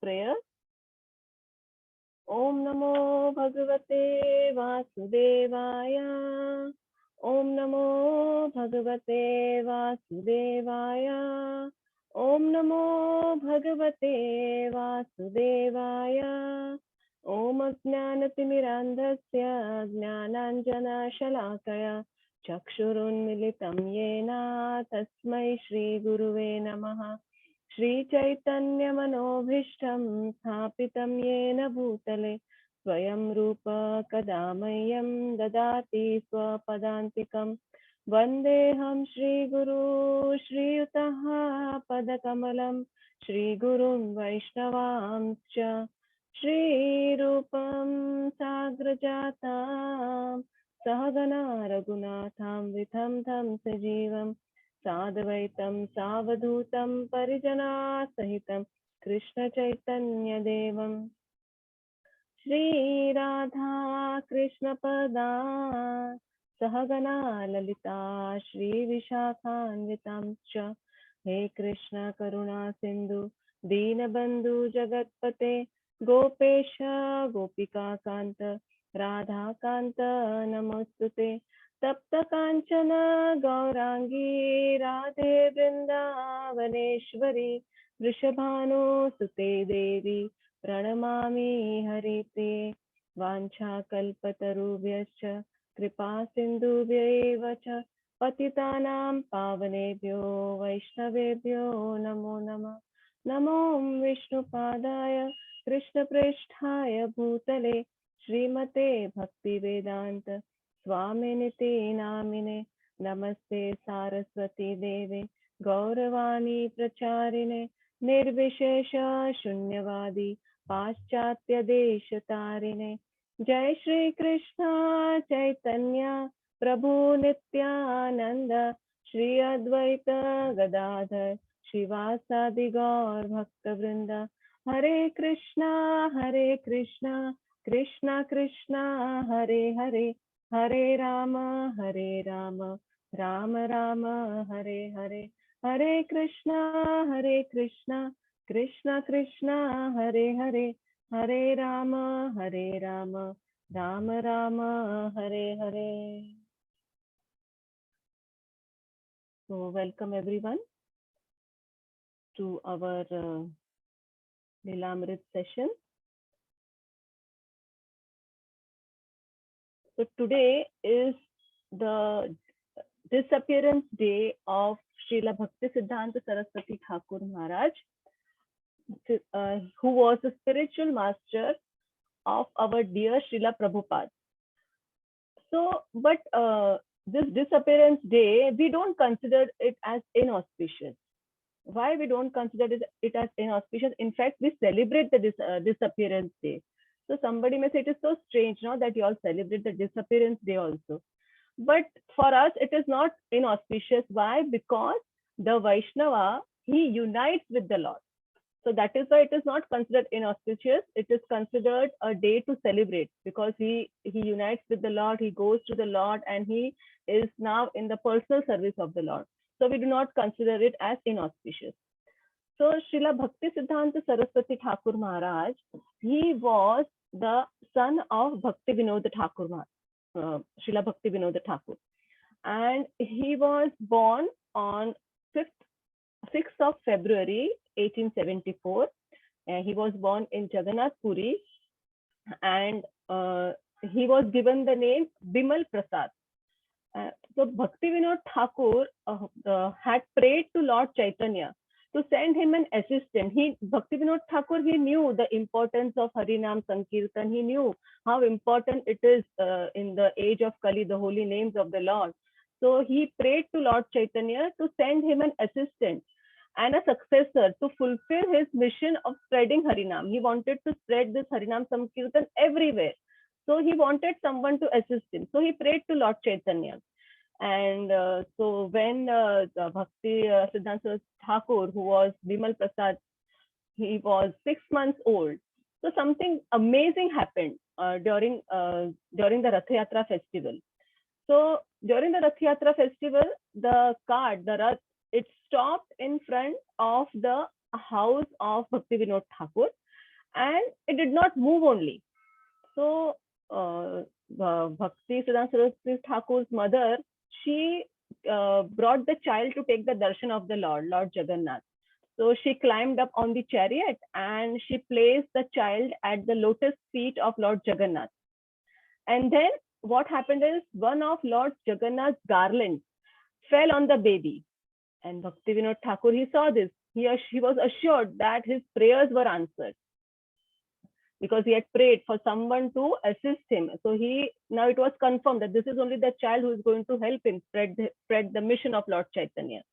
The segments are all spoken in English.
prayer. Om Namo Bhagavate Vasudevaya. Om Namo Bhagavate Vasudevaya. Om Namo Bhagavate Vasudevaya. Om Ajnanatimirandhasya Jnananjana Shalakaya Chakshurunmilitam Yena Tasmai Shri Guruve Namaha. Shri Chaitanya Manobhishtam Sthapitam Yena Bhutale Swayam Rupa Kadamayam Dadati Swapadantikam Vandeham Shri Guru Shri Utaha Padakamalam Shri Gurun Vaishnavamscha Shri Rupam Sagrajatam Sahagana Raghunatham Vitham Tham Sajivam Sadvaitam Savadhutam Parijana Sahitam Krishna Chaitanya Devam Shri Radha Krishna Pada Sahagana Lalita Shri Vishakhanvitam Cha He Krishna Karuna Sindhu Deenabandhu Jagatpate Gopesha Gopika Kanta Radha Kanta Namostute Tapta Kanchana Gaurangi Radhe Vrindavaneshwari Vrishabhanu Sute Devi Pranamami Harite Vancha Kalpatarubhyascha Kripa Sindhubhya cha Patitanam Pavanebhyo Vaishnavebhyo Namo Namah Namo Vishnu Padaya Krishna Presthaya Bhutale Srimate Bhakti Vedanta Swaminiti Namine Namaste Saraswati Deve Gauravani Pracharine Nirvishesha Shunyavadi Paschatya Deshatarine Jai Shri Krishna Chaitanya Prabhu Nityananda Shri Advaita Gadadhar Shivasadi Gaur Bhakta Vrinda Hare Krishna Krishna Krishna Hare Hare Hare Rama Rama Rama Hare Hare Hare Krishna Krishna Krishna Hare Hare Hare Rama Rama Rama Hare Hare. So welcome everyone to our Lilamrit session. So today is the disappearance day of Srila Bhaktisiddhanta Saraswati Thakur Maharaj, who was the spiritual master of our dear Srila Prabhupada. So, but this disappearance day, we don't consider it as inauspicious. Why we don't consider it as inauspicious? In fact, we celebrate the disappearance day. So somebody may say it is so strange now that you all celebrate the disappearance day also. But for us, it is not inauspicious. Why? Because the Vaishnava, he unites with the Lord. So that is why it is not considered inauspicious. It is considered a day to celebrate because he unites with the Lord, he goes to the Lord, and he is now in the personal service of the Lord. So we do not consider it as inauspicious. So Srila Bhaktisiddhanta Saraswati Thakur Maharaj, he was the son of Bhaktivinoda Thakur Maharaj, Srila Bhaktivinoda Thakur. And he was born on 6th of February 1874. He was born in Jagannath Puri, and he was given the name Bimal Prasad. So Bhaktivinoda Thakur had prayed to Lord Chaitanya to send him an assistant. Bhaktivinoda Thakur, he knew the importance of Harinam Sankirtan. He knew how important it is in the age of Kali, the holy names of the Lord. So he prayed to Lord Chaitanya to send him an assistant and a successor to fulfill his mission of spreading Harinam. He wanted to spread this Harinam Sankirtan everywhere. So he wanted someone to assist him. So he prayed to Lord Chaitanya. And so when Bhaktisiddhanta Thakur, who was Bimal Prasad, he was 6 months old. So something amazing happened during the Rath Yatra festival. So during the Rath Yatra festival, the cart, the Rath, it stopped in front of the house of Bhaktivinoda Thakur, and it did not move only. So Bhaktisiddhanta Saraswati Thakur's mother, she brought the child to take the darshan of the Lord Jagannath. So she climbed up on the chariot and she placed the child at the lotus feet of Lord Jagannath. And then what happened is one of Lord Jagannath's garlands fell on the baby. And Bhaktivinoda Thakur, he saw this. He was assured that his prayers were answered because he had prayed for someone to assist him. So now it was confirmed that this is only the child who is going to help him spread the mission of Lord Chaitanya.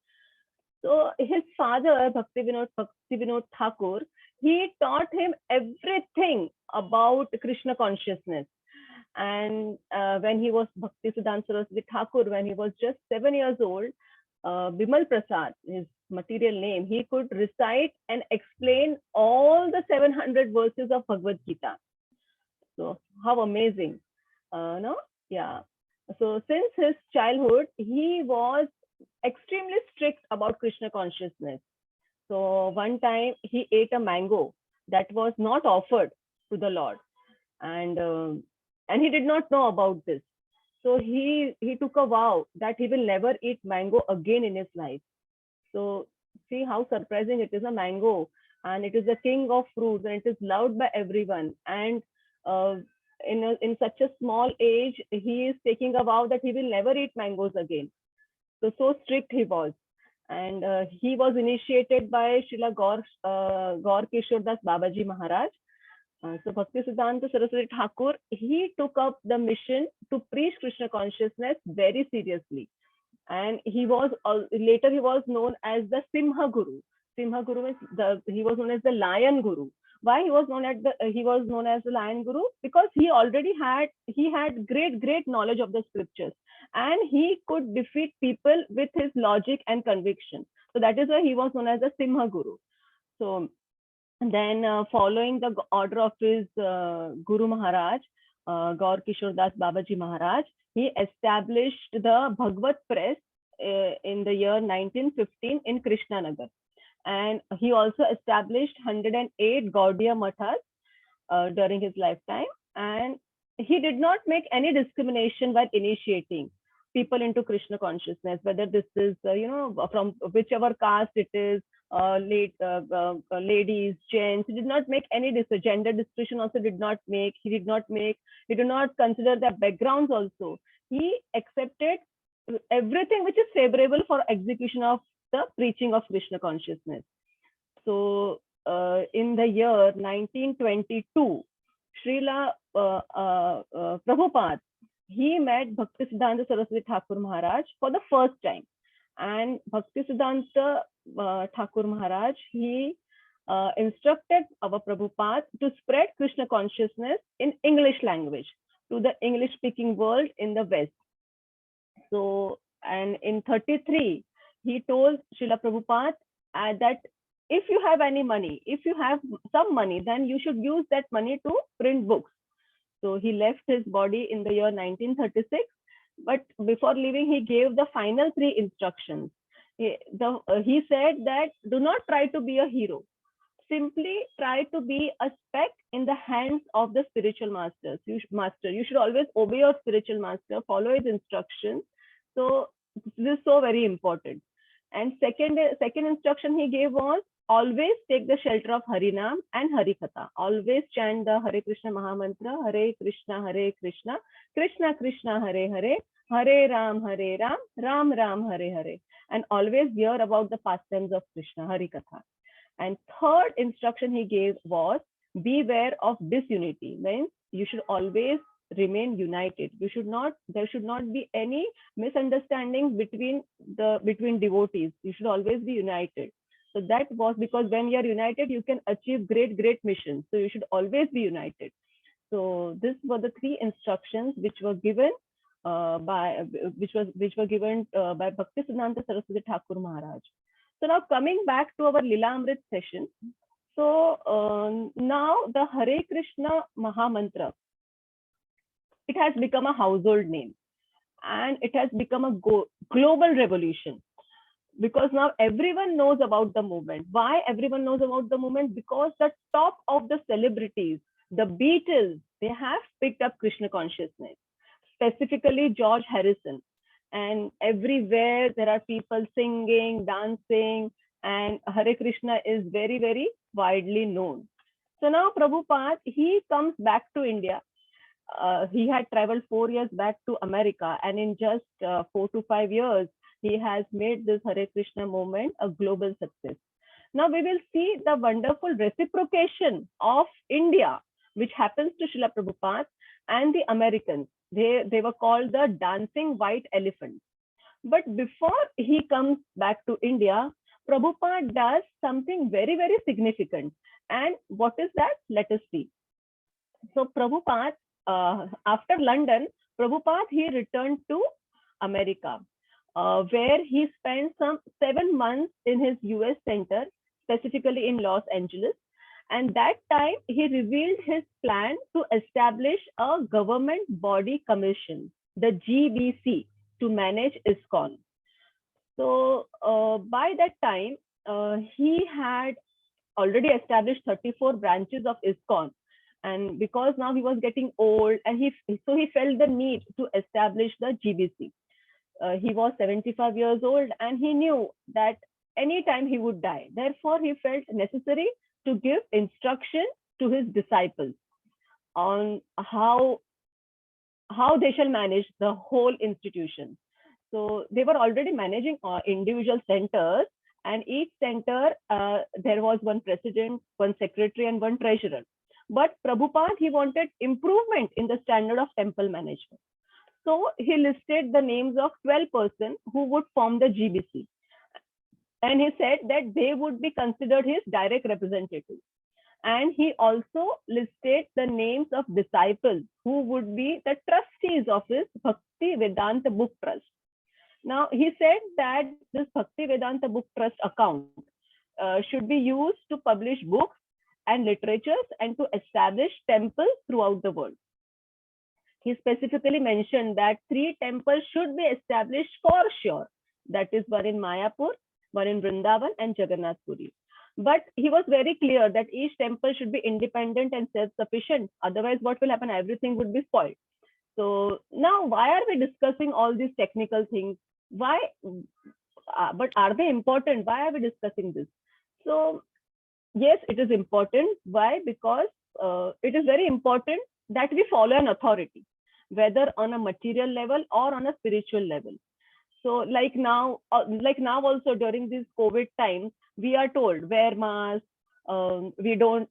So his father, Bhaktivinoda Thakur, he taught him everything about Krishna consciousness. And when he was Bhaktisiddhanta Saraswati Thakur, when he was just 7 years old, Bimal Prasad, his material name, he could recite and explain all the 700 verses of Bhagavad Gita. So how amazing, no? Yeah. So since his childhood, he was extremely strict about Krishna consciousness. So one time he ate a mango that was not offered to the Lord, and he did not know about this. So he took a vow that he will never eat mango again in his life. So see how surprising it is, a mango, and it is the king of fruits, and it is loved by everyone. And in such a small age, he is taking a vow that he will never eat mangoes again. So strict he was. And he was initiated by Srila Gaur Kishore Das Babaji Maharaj. So Bhaktisiddhanta Saraswati Thakur, he took up the mission to preach Krishna consciousness very seriously. And later he was known as the Simha Guru. Simha Guru means he was known as the Lion Guru. Why he was known as the Lion Guru? Because he had great knowledge of the scriptures, and he could defeat people with his logic and conviction. So that is why he was known as the Simha Guru. So then following the order of his Guru Maharaj, Gaur Kishore Das Babaji Maharaj, he established the Bhagavad Press in the year 1915 in Krishnanagar. And he also established 108 Gaudiya Mathas during his lifetime. And he did not make any discrimination while initiating people into Krishna consciousness, whether this is, from whichever caste it is, ladies, gents. He did not make any gender distinction. Also, did not make. He did not consider their backgrounds. Also, he accepted everything which is favorable for execution of the preaching of Krishna consciousness. So, in the year 1922, Srila Prabhupada, he met Bhaktisiddhanta Saraswati Thakur Maharaj for the first time. And Bhaktisiddhanta Thakur Maharaj, he instructed our Prabhupada to spread Krishna consciousness in English language to the English speaking world in the West. So, and in 33, he told Srila Prabhupada that if you have any money, if you have some money, then you should use that money to print books. So he left his body in the year 1936. But before leaving, he gave the final 3 instructions. He said that do not try to be a hero. Simply try to be a speck in the hands of the spiritual master. You should always obey your spiritual master, follow his instructions. So this is so very important. And second instruction he gave was always take the shelter of Harinam and Harikatha. Always chant the Hare Krishna Mahamantra, Hare Krishna, Krishna Krishna, Hare Hare, Hare Ram, Ram Ram, Hare Hare. And always hear about the pastimes of Krishna, Harikatha. And third instruction he gave was beware of disunity. Means you should always remain united. There should not be any misunderstandings between devotees. You should always be united. So that was because when you are united, you can achieve great missions. So you should always be united. So this were the 3 instructions which were given by Bhaktisiddhanta Saraswati Thakur Maharaj. So now coming back to our Lilamrit session. So now the Hare Krishna Mahamantra, it has become a household name and it has become a global revolution. because now everyone knows about the movement. Why everyone knows about the movement? Because the top of the celebrities, the Beatles, they have picked up Krishna consciousness, specifically George Harrison. And everywhere there are people singing, dancing, and Hare Krishna is very, very widely known. So now Prabhupada, he comes back to India. He had traveled 4 years back to America, and in just 4 to 5 years, he has made this Hare Krishna movement a global success. Now we will see the wonderful reciprocation of India, which happens to Srila Prabhupada and the Americans. They were called the dancing white elephants. But before he comes back to India, Prabhupada does something very, very significant. And what is that? Let us see. So Prabhupada, after London, Prabhupada, he returned to America, where he spent some 7 months in his US center, specifically in Los Angeles. And that time he revealed his plan to establish a government body commission, the GBC, to manage ISKCON. So by that time, he had already established 34 branches of ISKCON. And because now he was getting old, and he felt the need to establish the GBC. He was 75 years old, and he knew that anytime he would die. Therefore, he felt necessary to give instruction to his disciples on how they shall manage the whole institution. So they were already managing individual centers, and each center, there was one president, one secretary, and one treasurer. But Prabhupada, he wanted improvement in the standard of temple management. So he listed the names of 12 persons who would form the GBC. And he said that they would be considered his direct representatives. And he also listed the names of disciples who would be the trustees of his Bhaktisiddhanta Book Trust. Now, he said that this Bhaktisiddhanta Book Trust account should be used to publish books and literatures and to establish temples throughout the world. He specifically mentioned that 3 temples should be established for sure. That is one in Mayapur, one in Vrindavan, and Jagannath Puri. But he was very clear that each temple should be independent and self-sufficient. Otherwise, what will happen? Everything would be spoiled. So now, why are we discussing all these technical things? Why? But are they important? Why are we discussing this? So yes, it is important. Why? Because it is very important that we follow an authority, whether on a material level or on a spiritual level. So like now also during these COVID times, we are told wear masks. So we don't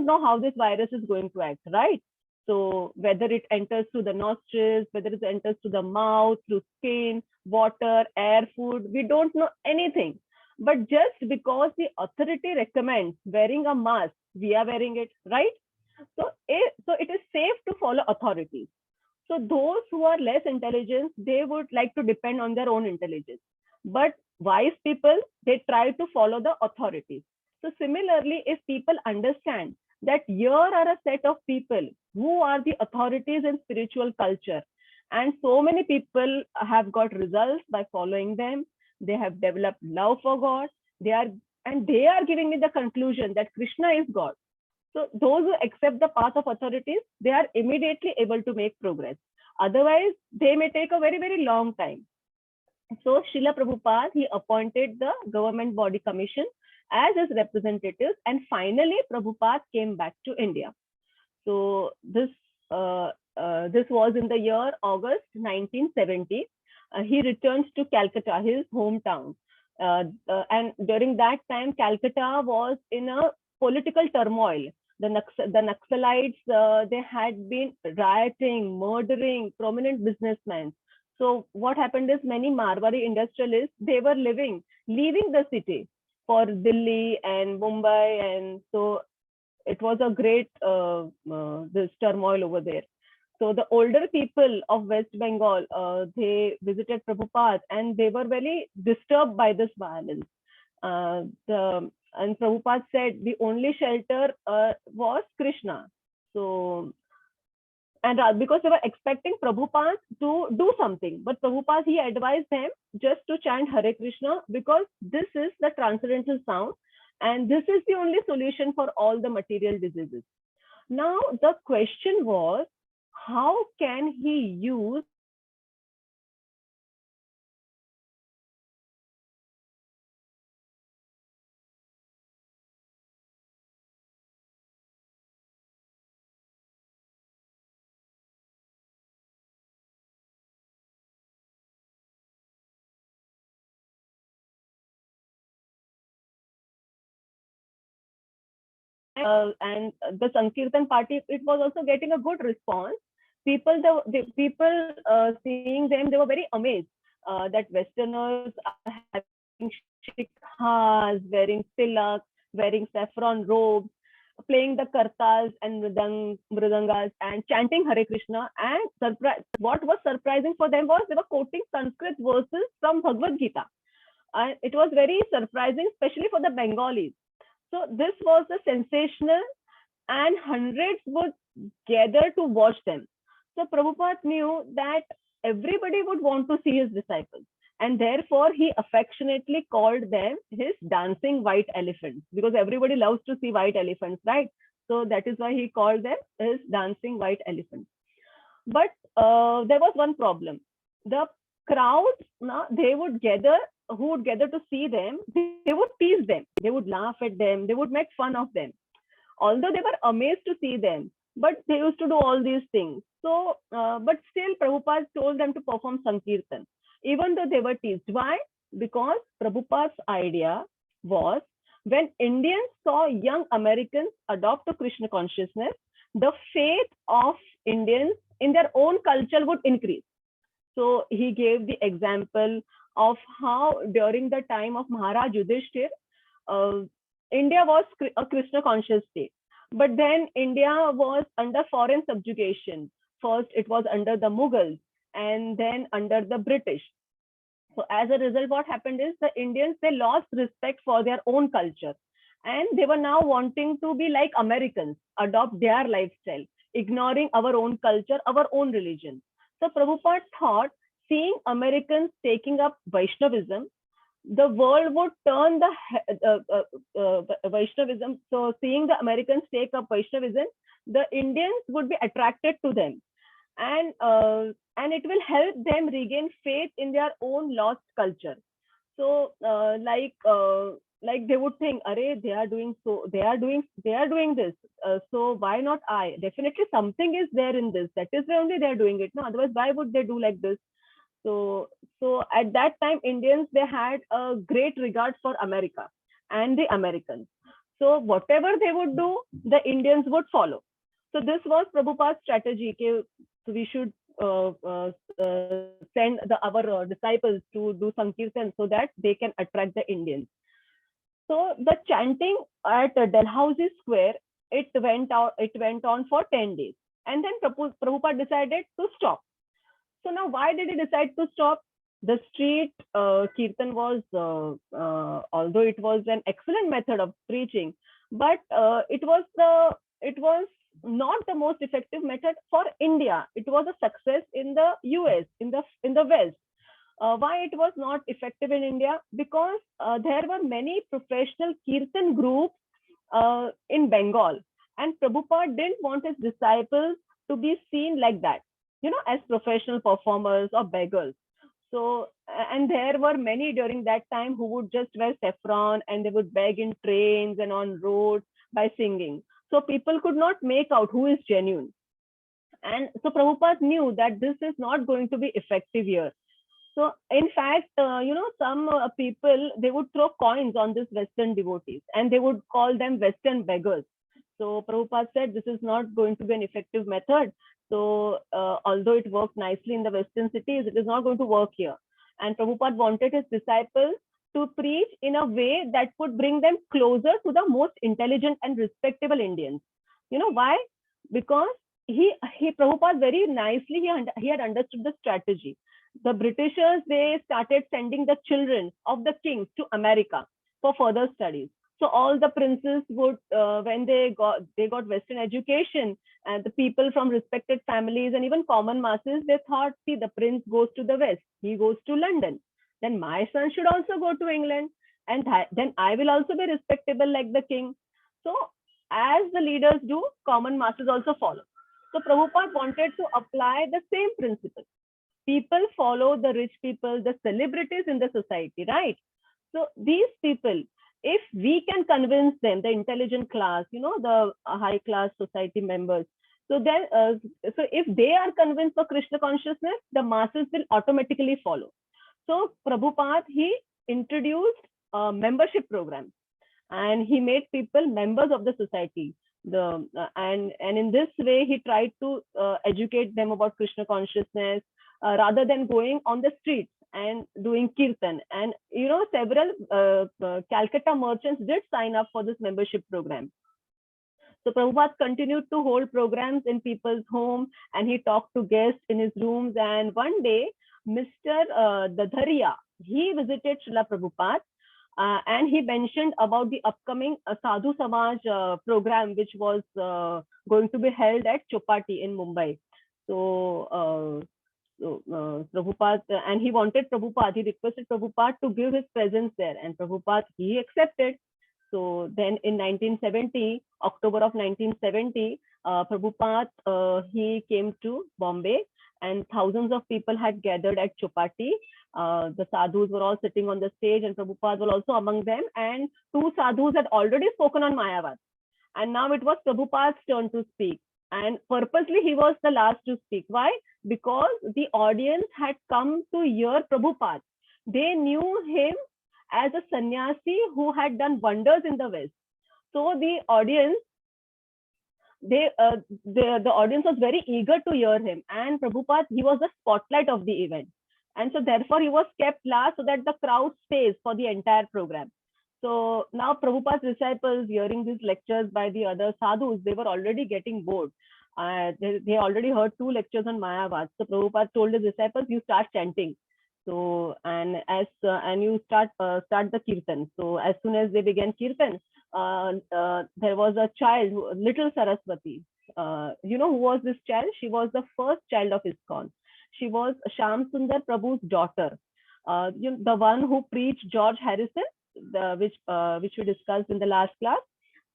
know how this virus is going to act, right? So whether it enters through the nostrils, whether it enters through the mouth, through skin, water, air, food, we don't know anything. But just because the authority recommends wearing a mask, we are wearing it, right? So it is safe to follow authorities. So those who are less intelligent, they would like to depend on their own intelligence. But wise people, they try to follow the authorities. So similarly, if people understand that here are a set of people who are the authorities in spiritual culture, and so many people have got results by following them, they have developed love for God, they are giving me the conclusion that Krishna is God. So those who accept the path of authorities, they are immediately able to make progress. Otherwise, they may take a very, very long time. So Srila Prabhupada, he appointed the government body commission as his representatives, and finally Prabhupada came back to India. So this was in the year August 1970. He returns to Calcutta, his hometown. And during that time, Calcutta was in a political turmoil. The Naxalites, they had been rioting, murdering prominent businessmen. So what happened is many Marwari industrialists, they were leaving the city for Delhi and Mumbai. And so it was a great this turmoil over there. So the older people of West Bengal, they visited Prabhupada, and they were very disturbed by this violence. And Prabhupada said the only shelter was Krishna. So, and because they were expecting Prabhupada to do something, but Prabhupada, he advised them just to chant Hare Krishna, because this is the transcendental sound and this is the only solution for all the material diseases. Now the question was, how can he use and the Sankirtan party, it was also getting a good response. The people seeing them, they were very amazed that Westerners are having shikhas, wearing tilak, wearing saffron robes, playing the kartals and mridangas and chanting Hare Krishna. And what was surprising for them was they were quoting Sanskrit verses from Bhagavad Gita. And it was very surprising, especially for the Bengalis. So this was a sensational, and hundreds would gather to watch them. So Prabhupada knew that everybody would want to see his disciples. And therefore, he affectionately called them his dancing white elephants, because everybody loves to see white elephants, right? So that is why he called them his dancing white elephants. But there was one problem. The crowds, they would gather, who would gather to see them, they would tease them, they would laugh at them, they would make fun of them. Although they were amazed to see them, but they used to do all these things. So, but still, Prabhupada told them to perform Sankirtan, even though they were teased. Why? Because Prabhupada's idea was, when Indians saw young Americans adopt to Krishna consciousness, the faith of Indians in their own culture would increase. So he gave the example of how during the time of Maharaj Yudhishthir, India was a Krishna conscious state. But then India was under foreign subjugation. First, it was under the Mughals and then under the British. So as a result, what happened is the Indians, they lost respect for their own culture. And they were now wanting to be like Americans, adopt their lifestyle, ignoring our own culture, our own religion. So Prabhupada thought, seeing Americans taking up Vaishnavism, the world would turn the Vaishnavism. So seeing the Americans take up Vaishnavism, the Indians would be attracted to them. And it will help them regain faith in their own lost culture. So like they would think, Arey, they are doing this. So why not I? Definitely something is there in this. That is why only they are doing it. No, otherwise, why would they do like this? So at that time, Indians, they had a great regard for America and the Americans. So whatever they would do, the Indians would follow. So this was Prabhupada's strategy. So we should send our disciples to do Sankirtan so that they can attract the Indians. So the chanting at Dalhousie Square, it went on for 10 days. And then Prabhupada decided to stop. So now, why did he decide to stop? The street kirtan was, although it was an excellent method of preaching, but it was not the most effective method for India. It was a success in the US, in the West. Why it was not effective in India? Because there were many professional kirtan groups in Bengal, and Prabhupada didn't want his disciples to be seen like that, as professional performers or beggars. So, and there were many during that time who would just wear saffron and they would beg in trains and on roads by singing. So people could not make out who is genuine. And so Prabhupada knew that this is not going to be effective here. So in fact, some people, they would throw coins on these Western devotees and they would call them Western beggars. So Prabhupada said this is not going to be an effective method. So although it worked nicely in the Western cities, it is not going to work here. And Prabhupada wanted his disciples to preach in a way that would bring them closer to the most intelligent and respectable Indians. You know why? Because Prabhupada very nicely, he had understood the strategy. The Britishers, they started sending the children of the kings to America for further studies. So all the princes would, when they got Western education, and the people from respected families and even common masses, they thought, see, the prince goes to the West, he goes to London, then my son should also go to England, and then I will also be respectable like the king. So as the leaders do, common masses also follow. So Prabhupada wanted to apply the same principle. People follow the rich people, the celebrities in the society, right? So these people, if we can convince them, the intelligent class, the high class society members, so then, so if they are convinced of Krishna consciousness, the masses will automatically follow. So Prabhupada, he introduced a membership program, and he made people members of the society. And in this way, he tried to educate them about Krishna consciousness, rather than going on the streets and doing kirtan. And several Calcutta merchants did sign up for this membership program. So Prabhupada continued to hold programs in people's home, and he talked to guests in his rooms. And one day, Mr. Dadharia, he visited Srila Prabhupada, and he mentioned about the upcoming Sadhu Samaj program, which was going to be held at Chowpatty in Mumbai. So Prabhupada, and he wanted Prabhupada, he requested Prabhupada to give his presence there, and Prabhupada, he accepted. So then in 1970, October of 1970, Prabhupada, he came to Bombay, and thousands of people had gathered at Chowpatty. The sadhus were all sitting on the stage, and Prabhupada was also among them. And two sadhus had already spoken on Mayavad. And now it was Prabhupada's turn to speak. And purposely, he was the last to speak. Why? Because the audience had come to hear Prabhupada. They knew him as a sannyasi who had done wonders in the West. So the audience, the audience was very eager to hear him. And Prabhupada, he was the spotlight of the event. And so therefore, he was kept last so that the crowd stays for the entire program. So now Prabhupada's disciples, hearing these lectures by the other sadhus, they were already getting bored. They already heard 2 lectures on Mayavad. So Prabhupada told his disciples, you start chanting. So and you start the kirtan. So as soon as they began kirtan, there was a child, little Sarwasti. Who was this child? She was the first child of ISKCON. She was Sham Sundar Prabhu's daughter, the one who preached George Harrison, which we discussed in the last class.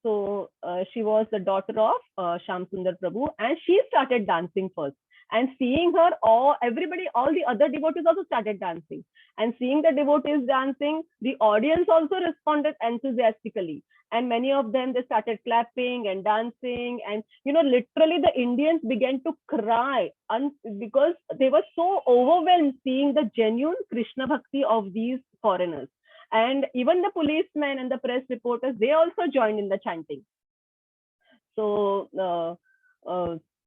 So she was the daughter of Sham Sundar Prabhu, and she started dancing first. And seeing her, all the other devotees also started dancing. And seeing the devotees dancing, the audience also responded enthusiastically. And many of them, they started clapping and dancing. And, literally the Indians began to cry because they were so overwhelmed seeing the genuine Krishna bhakti of these foreigners. And even the policemen and the press reporters, they also joined in the chanting. So, so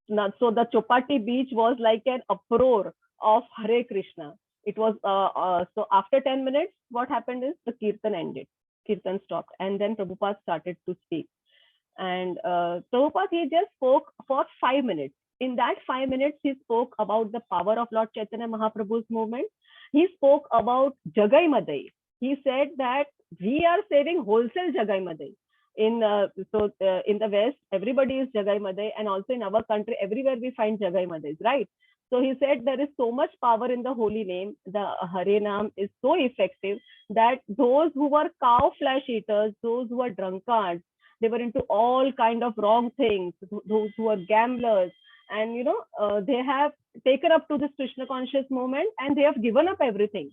the Chowpatty beach was like an uproar of Hare Krishna. It was so after 10 minutes, what happened is the kirtan ended. Kirtan stopped, and then Prabhupada started to speak. And Prabhupada, he just spoke for 5 minutes. In that 5 minutes, he spoke about the power of Lord Chaitanya Mahaprabhu's movement. He spoke about Jagai Madai. He said that we are saving wholesale Jagai Madai. In the West, everybody is Jagai Madai, and also in our country, everywhere we find Jagai Madais, right? So he said there is so much power in the holy name. The Hare Nam is so effective that those who were cow flesh eaters, those who were drunkards, they were into all kind of wrong things, those who were gamblers, and they have taken up to this Krishna conscious movement, and they have given up everything.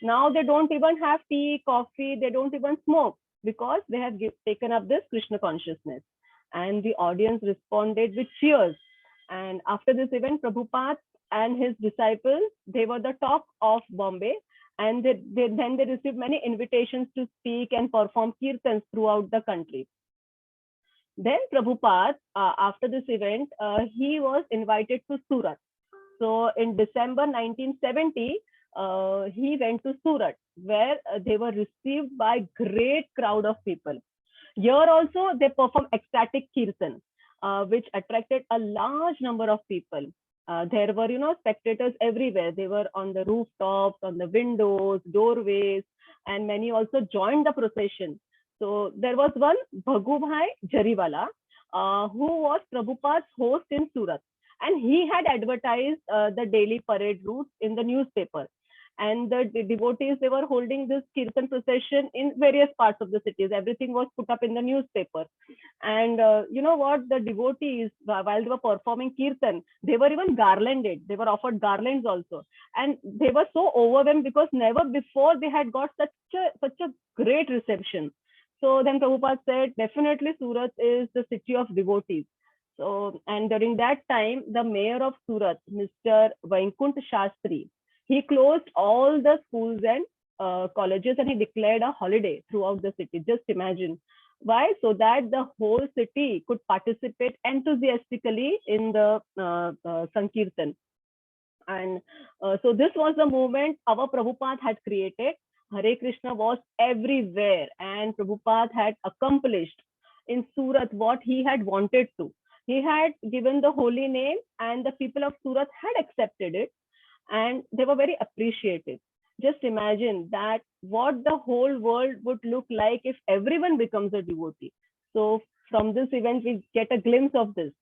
Now they don't even have tea, coffee, they don't even smoke, because they have taken up this Krishna consciousness. And the audience responded with cheers. And after this event, Prabhupada and his disciples, they were the talk of Bombay. And then they received many invitations to speak and perform kirtans throughout the country. Then Prabhupada, after this event, he was invited to Surat. So in December 1970, he went to Surat, where they were received by great crowd of people. Here also they performed ecstatic kirtan, which attracted a large number of people. There were, spectators everywhere. They were on the rooftops, on the windows, doorways, and many also joined the procession. So there was one Bhagubhai Jariwala, who was Prabhupada's host in Surat. And he had advertised the daily parade routes in the newspaper. And the devotees, they were holding this Kirtan procession in various parts of the cities. Everything was put up in the newspaper. And you know what? The devotees, while they were performing Kirtan, they were even garlanded. They were offered garlands also. And they were so overwhelmed because never before they had got such a great reception. So then Prabhupada said, definitely Surat is the city of devotees. So, and during that time, the mayor of Surat, Mr. Vaikunt Shastri, he closed all the schools and colleges, and he declared a holiday throughout the city. Just imagine. Why? So that the whole city could participate enthusiastically in the Sankirtan. And so this was the movement our Prabhupada had created. Hare Krishna was everywhere, and Prabhupada had accomplished in Surat what he had wanted to. He had given the holy name, and the people of Surat had accepted it, and they were very appreciative. Just imagine that what the whole world would look like if everyone becomes a devotee. So from this event, we get a glimpse of this.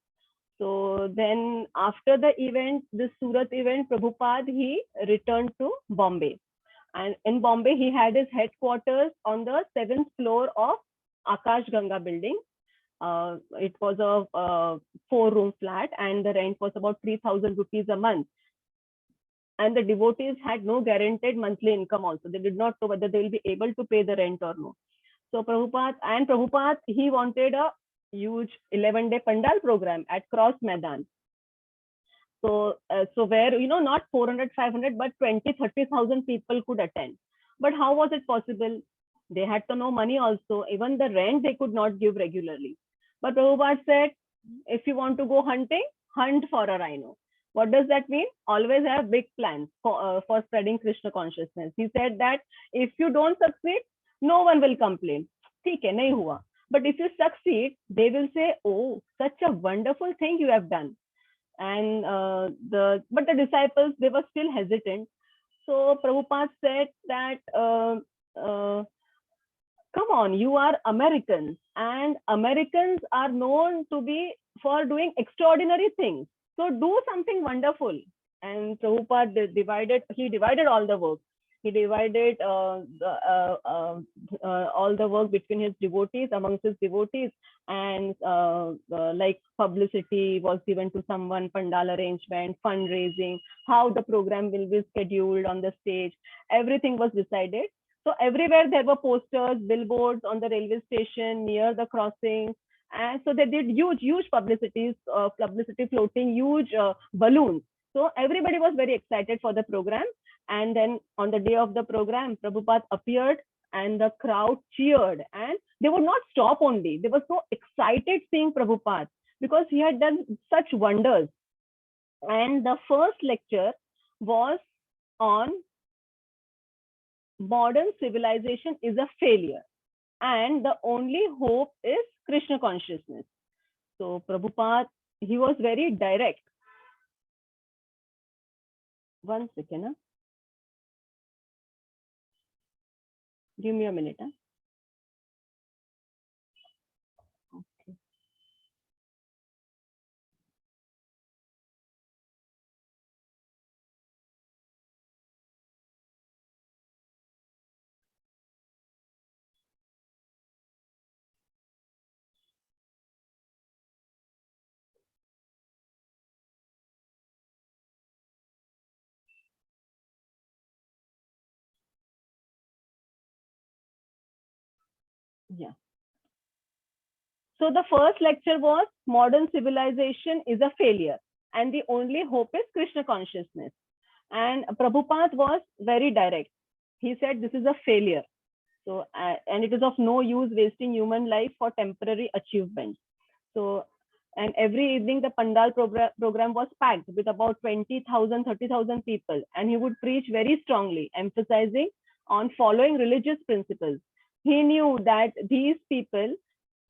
So then after the event, this Surat event, Prabhupada, he returned to Bombay. And in Bombay, he had his headquarters on the 7th floor of Akash Ganga building. It was a 4-room flat, and the rent was about 3,000 rupees a month. And the devotees had no guaranteed monthly income also. They did not know whether they will be able to pay the rent or no. So Prabhupada, he wanted a huge 11-day Pandal program at Cross Maidan. So where, not 400, 500, but 20, 30,000 people could attend. But how was it possible? They had no money also. Even the rent they could not give regularly. But Prabhupada said, if you want to go hunting, hunt for a rhino. What does that mean? Always have big plans for spreading Krishna consciousness. He said that if you don't succeed, no one will complain. ठीक है, नहीं हुआ. But if you succeed, they will say, oh, such a wonderful thing you have done. And but the disciples, they were still hesitant. So Prabhupada said that, come on, you are Americans, and Americans are known to be for doing extraordinary things. So do something wonderful. And Prabhupada divided all the work. He divided all the work between his devotees, amongst his devotees, and like publicity was given to someone, pandal arrangement, fundraising, how the program will be scheduled on the stage. Everything was decided. So everywhere there were posters, billboards on the railway station, near the crossing. And so they did huge publicity floating, huge balloons. So everybody was very excited for the program. And then on the day of the program, Prabhupada appeared and the crowd cheered. And they would not stop only. They were so excited seeing Prabhupada because he had done such wonders. And the first lecture was on modern civilization is a failure, and the only hope is Krishna consciousness. So Prabhupada, he was very direct. One second. Huh? Give me a minute. Huh? Okay. Yeah. So the first lecture was modern civilization is a failure, and the only hope is Krishna consciousness. And Prabhupada was very direct. He said this is a failure. So and it is of no use wasting human life for temporary achievements. So, and every evening the Pandal program was packed with about 20,000, 30,000 people, and he would preach very strongly, emphasizing on following religious principles. He knew that these people,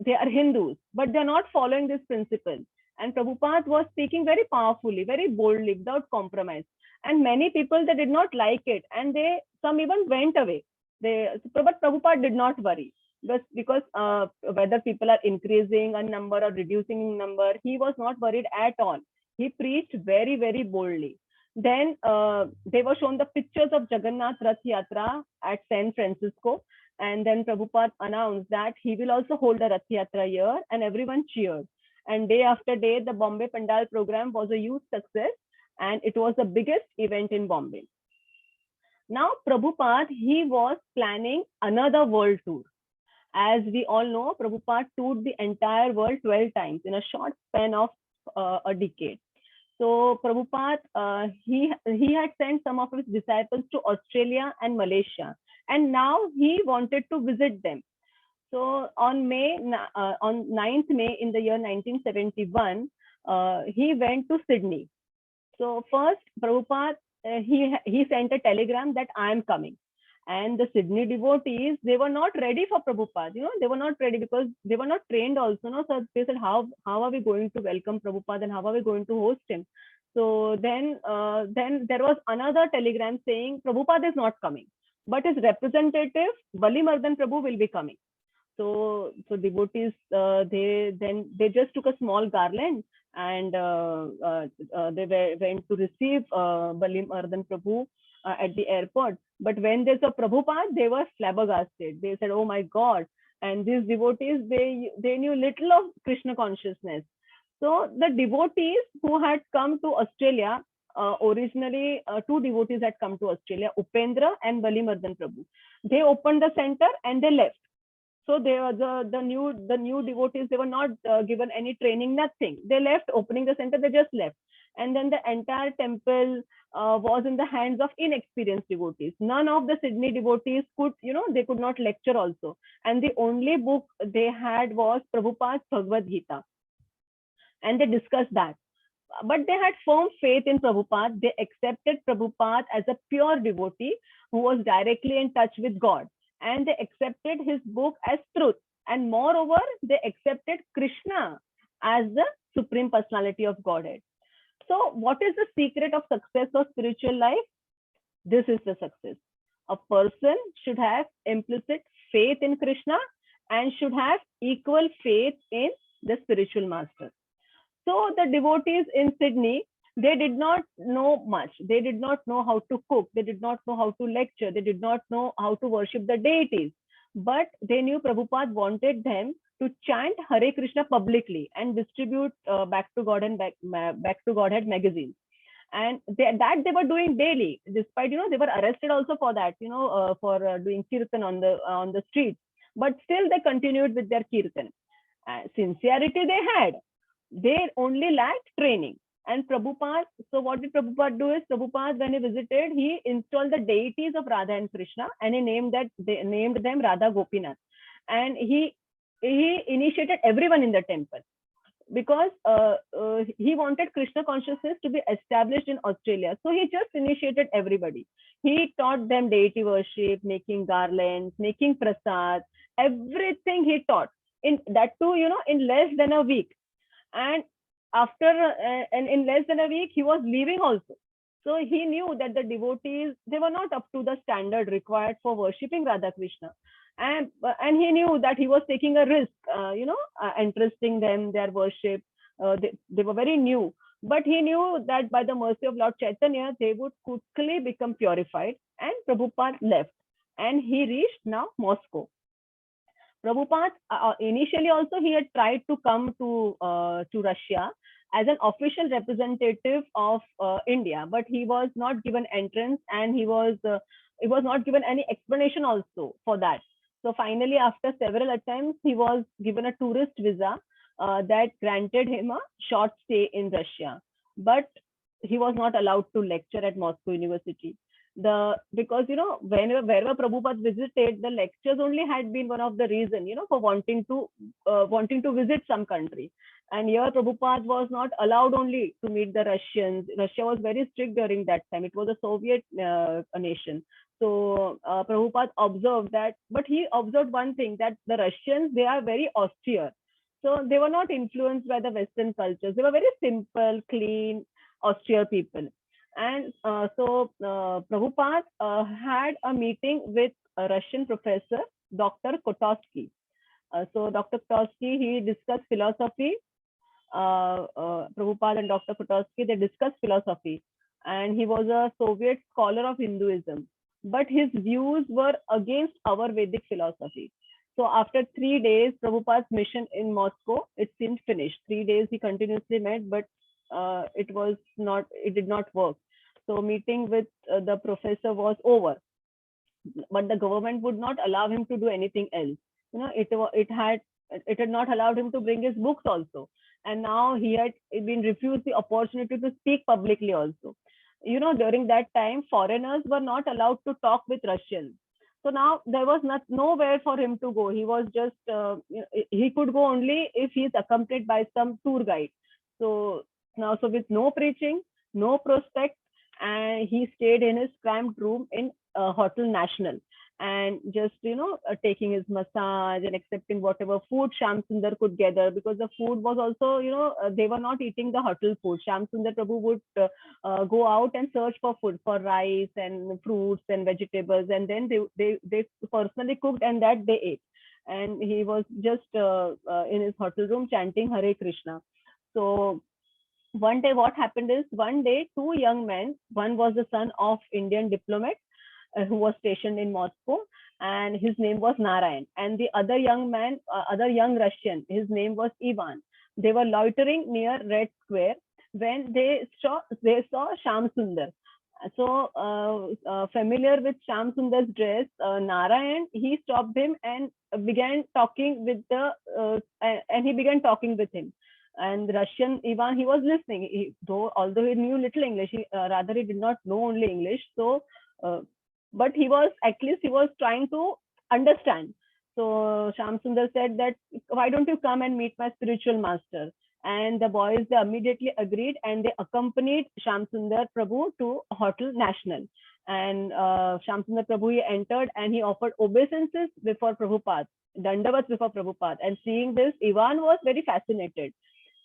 they are Hindus, but they're not following this principle. And Prabhupada was speaking very powerfully, very boldly, without compromise. And many people, they did not like it, and some even went away. But Prabhupada did not worry. because whether people are increasing a number or reducing in number, he was not worried at all. He preached very, very boldly. Then they were shown the pictures of Jagannath Rath Yatra at San Francisco. And then Prabhupada announced that he will also hold a Rath Yatra here, and everyone cheered. And day after day, the Bombay Pandal program was a huge success, and it was the biggest event in Bombay. Now, Prabhupada, he was planning another world tour. As we all know, Prabhupada toured the entire world 12 times in a short span of a decade. So Prabhupada, he had sent some of his disciples to Australia and Malaysia, and now he wanted to visit them. So on 9th May in the year 1971, he went to Sydney. So first, Prabhupada, he sent a telegram that I am coming. And the Sydney devotees, they were not ready for Prabhupada. They were not ready because they were not trained also. No? So they said, how are we going to welcome Prabhupada and how are we going to host him? So then there was another telegram saying Prabhupada is not coming, but his representative, Balimardan Prabhu, will be coming. So devotees, they just took a small garland and they went to receive Balimardan Prabhu at the airport. But when they saw Prabhupada, they were flabbergasted. They said, "Oh my God!" And these devotees, they knew little of Krishna consciousness. So the devotees who had come to Australia, originally two devotees had come to Australia, Upendra and Balimardan Prabhu. They opened the center and they left. So they were the new devotees. They were not given any training, nothing. They left, opening the center. They just left, and then the entire temple was in the hands of inexperienced devotees. None of the Sydney devotees could, they could not lecture also. And the only book they had was Prabhupada's Bhagavad Gita, and they discussed that. But they had firm faith in Prabhupada. They accepted Prabhupada as a pure devotee who was directly in touch with God. And they accepted his book as truth. And moreover, they accepted Krishna as the Supreme Personality of Godhead. So what is the secret of success of spiritual life? This is the success. A person should have implicit faith in Krishna and should have equal faith in the spiritual master. So the devotees in Sydney, they did not know much. They did not know how to cook. They did not know how to lecture. They did not know how to worship the deities. But they knew Prabhupada wanted them to chant Hare Krishna publicly and distribute Back to Godhead magazines. And that they were doing daily, despite, they were arrested also for that, for doing kirtan on the streets. But still they continued with their kirtan. Sincerity they had. They only lacked training. And Prabhupada, so what did Prabhupada do is, Prabhupada, when he visited, he installed the deities of Radha and Krishna, and he named them Radha Gopinath. And he initiated everyone in the temple because he wanted Krishna consciousness to be established in Australia. So he just initiated everybody. He taught them deity worship, making garlands, making prasad, everything he taught. In that too, in less than a week. And after and in less than a week, he was leaving also. So he knew that the devotees, they were not up to the standard required for worshipping Radha Krishna. And he knew that he was taking a risk, entrusting them their worship. They were very new. But he knew that by the mercy of Lord Chaitanya, they would quickly become purified. And Prabhupada left. And he reached now Moscow. Prabhupada, initially also, he had tried to come to Russia as an official representative of India, but he was not given entrance, and he was not given any explanation also for that. So finally, after several attempts, he was given a tourist visa that granted him a short stay in Russia, but he was not allowed to lecture at Moscow University. Because wherever Prabhupada visited, the lectures only had been one of the reason, for wanting to visit some country. And here Prabhupada was not allowed only to meet the Russians. Russia was very strict during that time. It was a Soviet nation. So Prabhupada observed that, but he observed one thing, that the Russians, they are very austere. So they were not influenced by the Western cultures. They were very simple, clean, austere people. And so Prabhupada had a meeting with a Russian professor Dr. Kotowski. So Dr. Kotowski, he discussed philosophy. Prabhupada and Dr. Kotowski, they discussed philosophy, and he was a Soviet scholar of Hinduism, but his views were against our Vedic philosophy. So after 3 days, Prabhupada's mission in Moscow, it seemed finished. 3 days he continuously met, but it did not work. So meeting with the professor was over, but the government would not allow him to do anything else. It had not allowed him to bring his books also, and now he had been refused the opportunity to speak publicly also. During that time, foreigners were not allowed to talk with Russians. So now there was nowhere for him to go. He was just he could go only if he is accompanied by some tour guide. So now, so with no preaching, no prospect, and he stayed in his cramped room in Hotel National, and just taking his massage and accepting whatever food Sham Sundar could gather, because the food was also, they were not eating the hotel food. Sham Sundar Prabhu would go out and search for food, for rice and fruits and vegetables, and then they personally cooked, and that they ate. And he was just in his hotel room chanting Hare Krishna. So one day what happened is, one day two young men, one was the son of Indian diplomat who was stationed in Moscow, and his name was Narayan, and the other young man, other young Russian, his name was Ivan. They were loitering near Red Square when they saw Sham Sundar. So familiar with Sham Sundar's dress, Narayan, he stopped him and began talking with and he began talking with him. And Russian Ivan, he was listening. Although he knew little English, rather he did not know only English. So, but at least he was trying to understand. So Sham Sundar said that, why don't you come and meet my spiritual master? And the boys, they immediately agreed, and they accompanied Sham Sundar Prabhu to Hotel National. And Sham Sundar Prabhu, he entered and he offered obeisances before Prabhupada, dandavats before Prabhupada. And seeing this, Ivan was very fascinated.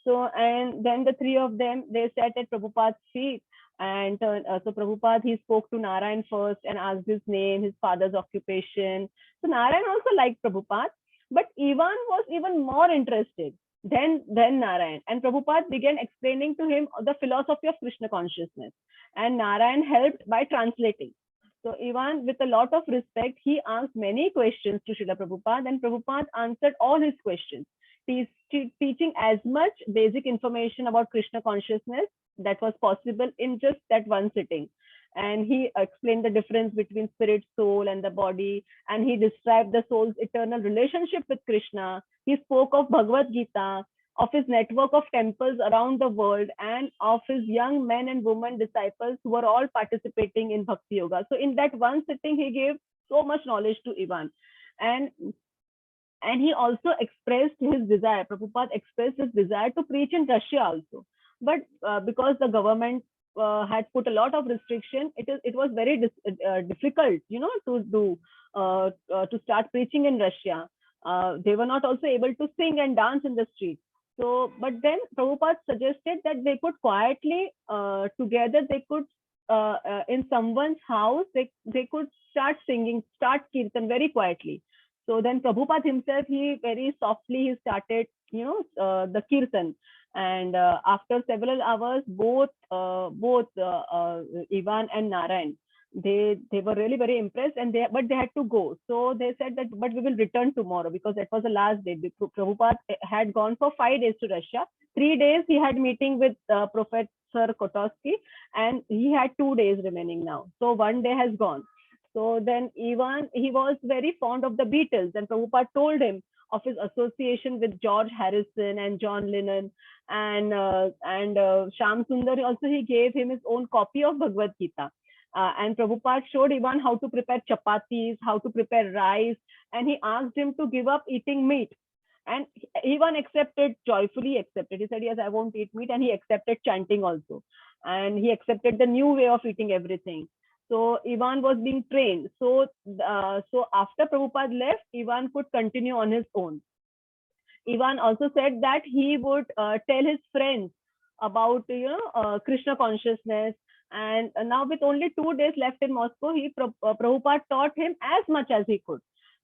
So, and then the three of them, they sat at Prabhupada's feet. And so Prabhupada, he spoke to Narayan first and asked his name, his father's occupation. So Narayan also liked Prabhupada, but Ivan was even more interested than Narayan. And Prabhupada began explaining to him the philosophy of Krishna consciousness. And Narayan helped by translating. So Ivan, with a lot of respect, he asked many questions to Srila Prabhupada, and Prabhupada answered all his questions, teaching as much basic information about Krishna consciousness that was possible in just that one sitting. And he explained the difference between spirit, soul, and the body. And he described the soul's eternal relationship with Krishna. He spoke of Bhagavad Gita, of his network of temples around the world, and of his young men and women disciples who were all participating in Bhakti Yoga. So in that one sitting, he gave so much knowledge to Ivan. And he also expressed his desire, Prabhupada expressed his desire to preach in Russia also. But because the government had put a lot of restriction, it was very difficult, to start preaching in Russia. They were not also able to sing and dance in the street. So, but then Prabhupada suggested that they could quietly, together, they could, in someone's house, they could start singing, start kirtan very quietly. So then Prabhupada himself, he very softly, he started, the kirtan. And after several hours, both Ivan and Narayan, they were really very impressed, but they had to go. So they said that, but we will return tomorrow, because that was the last day. Prabhupada had gone for 5 days to Russia. 3 days he had meeting with Professor Kotowski, and he had 2 days remaining now. So 1 day has gone. So then Ivan, he was very fond of the Beatles, and Prabhupada told him of his association with George Harrison and John Lennon, and Sham Sundar also, he gave him his own copy of Bhagavad Gita. And Prabhupada showed Ivan how to prepare chapatis, how to prepare rice, and he asked him to give up eating meat. And Ivan joyfully accepted. He said, yes, I won't eat meat. And he accepted chanting also. And he accepted the new way of eating everything. So Ivan was being trained. So after Prabhupada left, Ivan could continue on his own. Ivan also said that he would tell his friends about Krishna consciousness. And now with only 2 days left in Moscow, Prabhupada taught him as much as he could.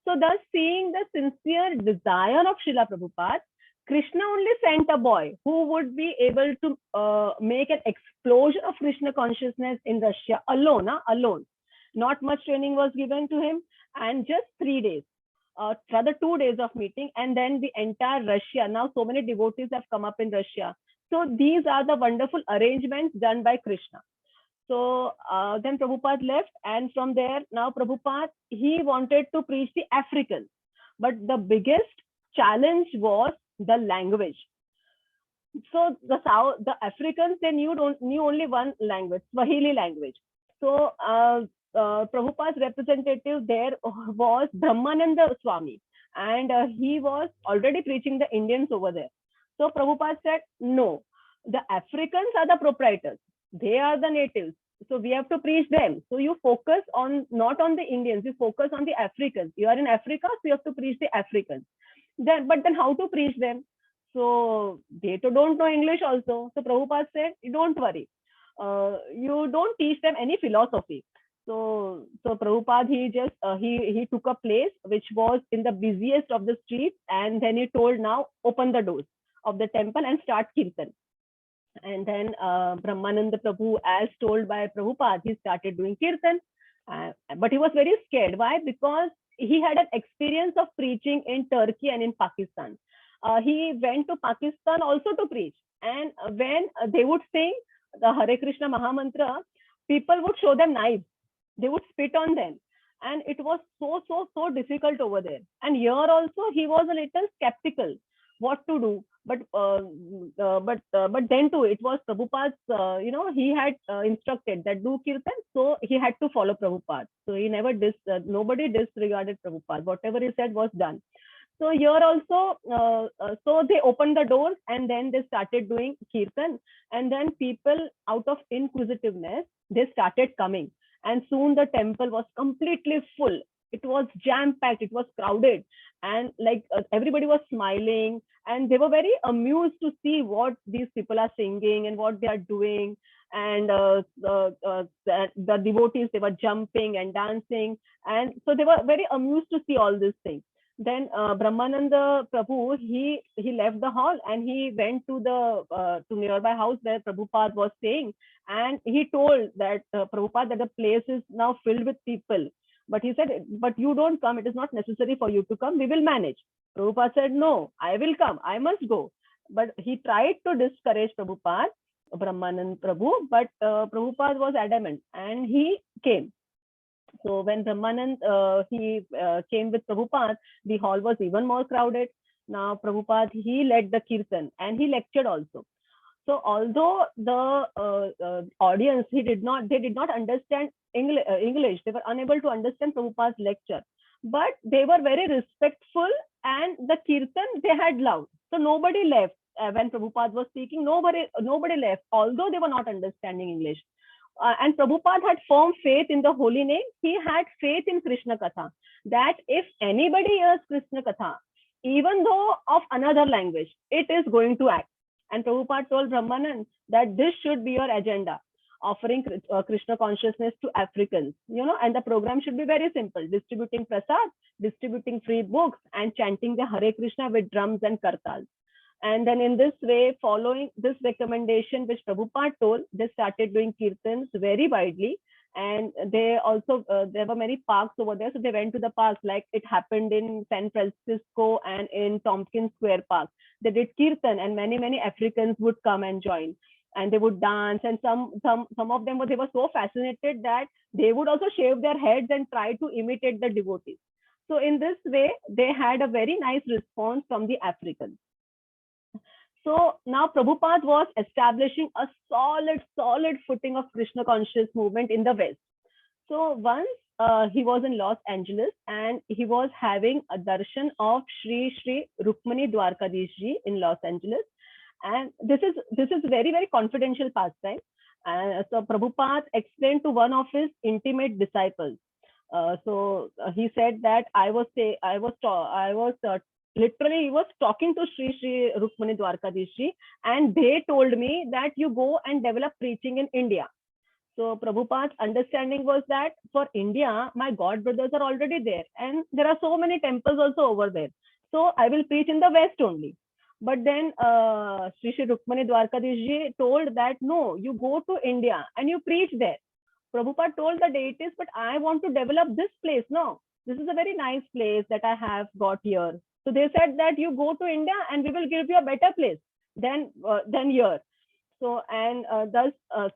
So thus, seeing the sincere desire of Srila Prabhupada, Krishna only sent a boy who would be able to make an explosion of Krishna consciousness in Russia alone, alone. Not much training was given to him, and just 3 days, rather 2 days of meeting, and then the entire Russia. Now, so many devotees have come up in Russia. So these are the wonderful arrangements done by Krishna. So then Prabhupada left, and from there, now Prabhupada, he wanted to preach the Africans. But the biggest challenge was the language. So the Africans, they knew only one language, Swahili language. So Prabhupada's representative there was Brahmananda Swami, and he was already preaching the Indians over there. So Prabhupada said, no, the Africans are the proprietors. They are the natives. So we have to preach them. So you focus on, not on the Indians, you focus on the Africans. You are in Africa, so you have to preach the Africans. But then how to preach them? So they don't know English also. So Prabhupada said, don't worry. You don't teach them any philosophy. So Prabhupada, he took a place which was in the busiest of the streets, and then he told, now open the doors of the temple and start kirtan. And then Brahmananda Prabhu, as told by Prabhupada, he started doing kirtan. But he was very scared. Why? Because he had an experience of preaching in Turkey and in Pakistan. He went to Pakistan also to preach. And when they would sing the Hare Krishna Mahamantra, people would show them knives. They would spit on them. And it was so difficult over there. And here also, he was a little skeptical what to do. But then too, it was Prabhupada's, he had instructed that do kirtan, so he had to follow Prabhupada. So he never nobody disregarded Prabhupada. Whatever he said was done. So here also, so they opened the doors, and then they started doing kirtan. And then people, out of inquisitiveness, they started coming. And soon the temple was completely full. It was jam-packed, it was crowded. And everybody was smiling, and they were very amused to see what these people are singing and what they are doing. And the devotees, they were jumping and dancing. And so they were very amused to see all these things. Then Brahmananda Prabhu, he left the hall, and he went to the nearby house where Prabhupada was staying, and he told that Prabhupada, that the place is now filled with people. But he said, but you don't come. It is not necessary for you to come. We will manage. Prabhupada said, no, I will come. I must go. But he tried to discourage Prabhupada, Brahmananda Prabhu, but Prabhupada was adamant, and he came. So when Brahmanand, he came with Prabhupada, the hall was even more crowded. Now Prabhupada, he led the kirtan, and he lectured also. So although the audience, they did not understand English, they were unable to understand Prabhupada's lecture, but they were very respectful, and the kirtan they had loved. So nobody left when Prabhupada was speaking. Nobody left, although they were not understanding English. And Prabhupada had firm faith in the holy name. He had faith in Krishna Katha, that if anybody hears Krishna Katha, even though of another language, it is going to act. And Prabhupada told Brahmanand that this should be your agenda, offering Krishna consciousness to Africans, and the program should be very simple: distributing prasad, distributing free books, and chanting the Hare Krishna with drums and kartals. And then in this way, following this recommendation which Prabhupada told, they started doing kirtans very widely. And they also, there were many parks over there. So they went to the parks, like it happened in San Francisco and in Tompkins Square Park. They did kirtan, and many Africans would come and join. And they would dance. And some of them, they were so fascinated that they would also shave their heads and try to imitate the devotees. So in this way, they had a very nice response from the Africans. So now Prabhupada was establishing a solid footing of Krishna conscious movement in the West. So once he was in Los Angeles, and he was having a darshan of Sri Rukmani Dwarkadish ji in Los Angeles. And this is very confidential pastime. So Prabhupada explained to one of his intimate disciples. He said that literally, he was talking to Sri Rukmani Dwarkadish ji, and they told me that you go and develop preaching in India. So Prabhupada's understanding was that for India, my god brothers are already there, and there are so many temples also over there. So I will preach in the West only. But then Sri Rukmani Dwarkadish ji told that no, you go to India and you preach there. Prabhupada told the deities, but I want to develop this place. No, this is a very nice place that I have got here. So they said that you go to India and we will give you a better place than here. So and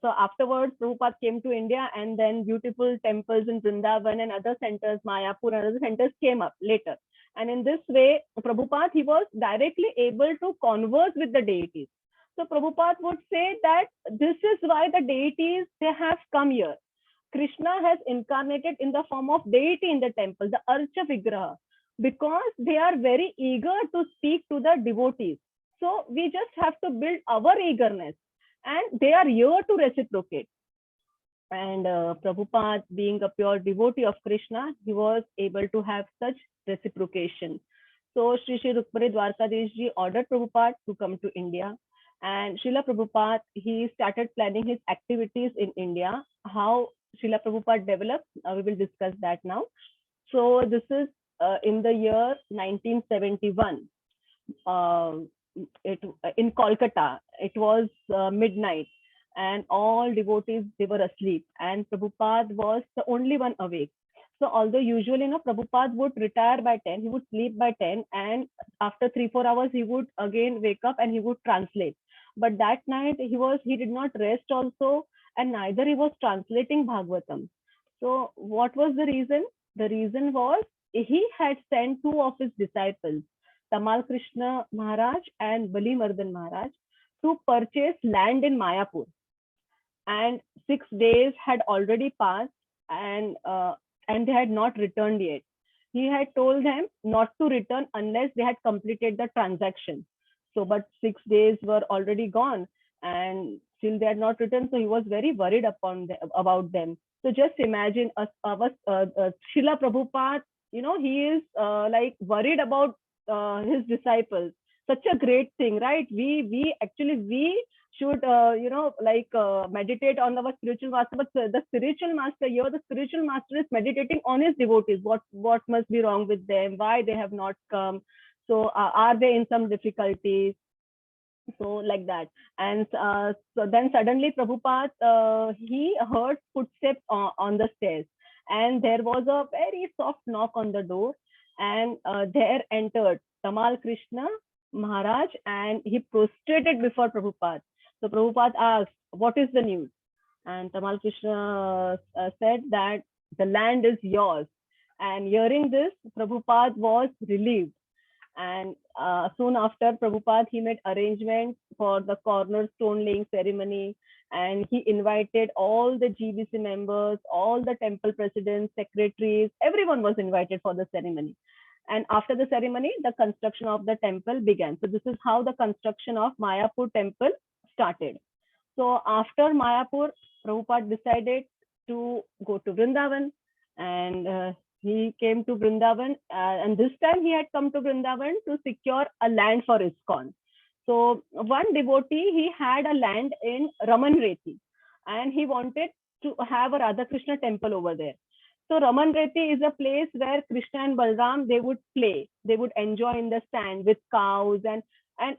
so afterwards, Prabhupada came to India, and then beautiful temples in Vrindavan and other centers, Mayapur and other centers came up later. And in this way, Prabhupada, he was directly able to converse with the deities. So Prabhupada would say that this is why the deities, they have come here. Krishna has incarnated in the form of deity in the temple, the Archa Vigraha, because they are very eager to speak to the devotees. So we just have to build our eagerness, and they are here to reciprocate. And Prabhupada, being a pure devotee of Krishna, he was able to have such reciprocation. So Sri Rukmani Dwarkadish ji ordered Prabhupada to come to India. And Srila Prabhupada, he started planning his activities in India. How Srila Prabhupada developed, we will discuss that now. So this is in the year 1971. In Kolkata, it was midnight, and all devotees, they were asleep, and Prabhupada was the only one awake. So although usually, Prabhupada would retire by 10, he would sleep by 10, and after 3-4 hours, he would again wake up and he would translate. But that night, he did not rest also, and neither he was translating Bhagavatam. So what was the reason? The reason was he had sent two of his disciples, Tamal Krishna Maharaj and Bali Mardan Maharaj, to purchase land in Mayapur. And 6 days had already passed, and they had not returned yet. He had told them not to return unless they had completed the transaction. So, but 6 days were already gone, and still they had not returned. So he was very worried about them. So just imagine Srila Prabhupada, he is like worried about his disciples. Such a great thing, right? We should meditate on our spiritual master, but the spiritual master here, the spiritual master is meditating on his devotees. What must be wrong with them? Why they have not come? So are they in some difficulties? So like that. And so then suddenly Prabhupada, he heard footsteps on the stairs, and there was a very soft knock on the door, and there entered Tamal Krishna Maharaj, and he prostrated before Prabhupada. So Prabhupada asked, what is the news? And Tamal Krishna said that the land is yours. And hearing this, Prabhupada was relieved. And soon after, Prabhupada, he made arrangements for the cornerstone laying ceremony, and he invited all the GBC members, all the temple presidents, secretaries, everyone was invited for the ceremony. And after the ceremony, the construction of the temple began. So this is how the construction of Mayapur temple started. So after Mayapur, Prabhupada decided to go to Vrindavan, and he came to Vrindavan, and this time he had come to Vrindavan to secure a land for ISKCON. So one devotee, he had a land in Raman Reti, and he wanted to have a Radha Krishna temple over there. So Raman Reti is a place where Krishna and Balram, they would play, they would enjoy in the sand with cows, and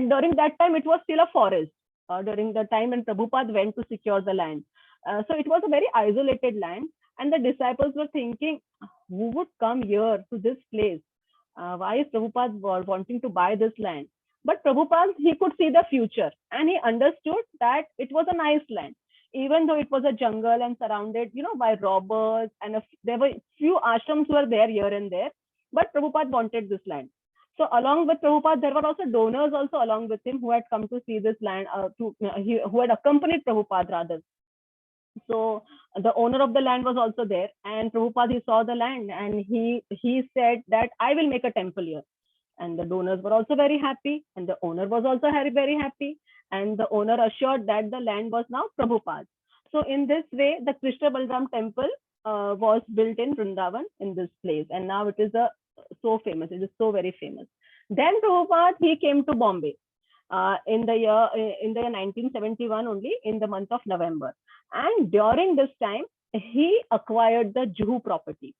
during that time it was still a forest. During the time when Prabhupada went to secure the land, so it was a very isolated land, and the disciples were thinking, who would come here to this place? Why is Prabhupada wanting to buy this land? But Prabhupada, he could see the future, and he understood that it was a nice land, even though it was a jungle and surrounded, by robbers, and there were few ashrams were there here and there, but Prabhupada wanted this land. So along with Prabhupada, there were also donors also along with him who had come to see this land, who had accompanied Prabhupada rather. So the owner of the land was also there, and Prabhupada, he saw the land, and he said that I will make a temple here. And the donors were also very happy, and the owner was also very happy, and the owner assured that the land was now Prabhupada. So in this way, the Krishna Balram temple was built in Vrindavan in this place, and now it is so famous. It is so very famous. Then Prabhupada, he came to Bombay. in the year 1971 only, in the month of November. And during this time, he acquired the Juhu property.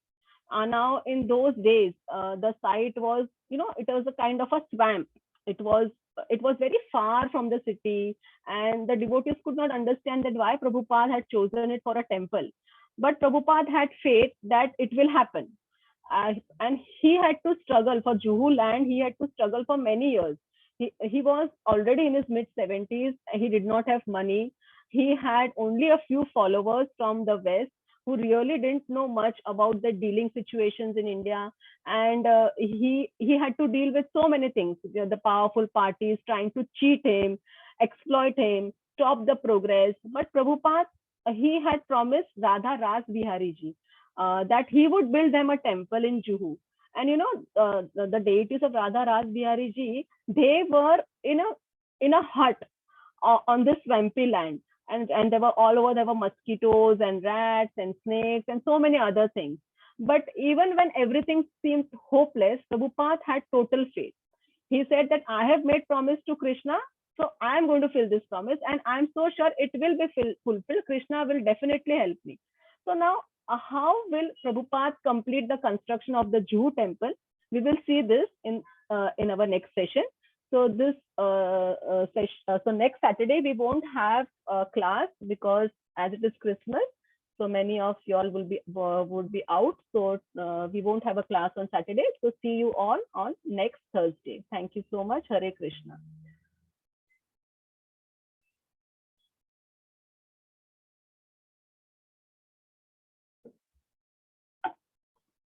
Now, in those days, the site was, it was a kind of a swamp. It was it was very far from the city, and the devotees could not understand that why Prabhupada had chosen it for a temple. But Prabhupada had faith that it will happen. And he had to struggle for Juhu land. He had to struggle for many years. He was already in his mid 70s. He did not have money. He had only a few followers from the West who really didn't know much about the dealing situations in India. And he had to deal with so many things. The powerful parties trying to cheat him, exploit him, stop the progress. But Prabhupada, he had promised Radha Ras Bihari ji that he would build them a temple in Juhu. And the deities of Radha Ras Bihari ji, they were in a hut on this swampy land. And there were all over, there were mosquitoes and rats and snakes and so many other things. But even when everything seemed hopeless, Prabhupada had total faith. He said that I have made promise to Krishna, so I am going to fill this promise, and I'm so sure it will be fulfilled. Krishna will definitely help me. So now, how will Prabhupada complete the construction of the Juhu temple? We will see this in our next session. So so next Saturday we won't have a class because as it is Christmas, so many of y'all would be out. So we won't have a class on Saturday. So see you all on next Thursday. Thank you so much. Hare Krishna.